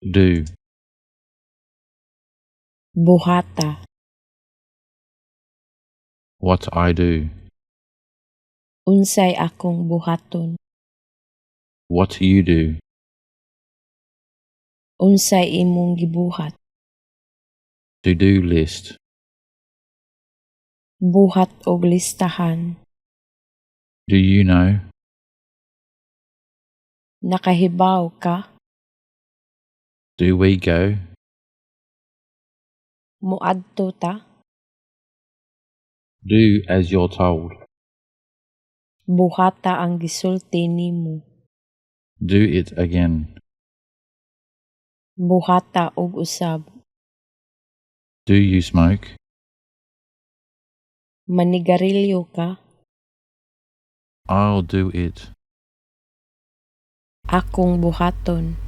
Do. Buhata. What I do. Unsay akong buhaton. What you do. Unsay imong gibuhat. To-do list. Buhat og listahan. Do you know? Nakahibaw ka? Do we go? Muadto ta? Do as you're told. Buhata ang gisulti nimo. Do it again. Buhata og usab. Do you smoke? Manigarilyo ka? I'll do it. Akong buhaton.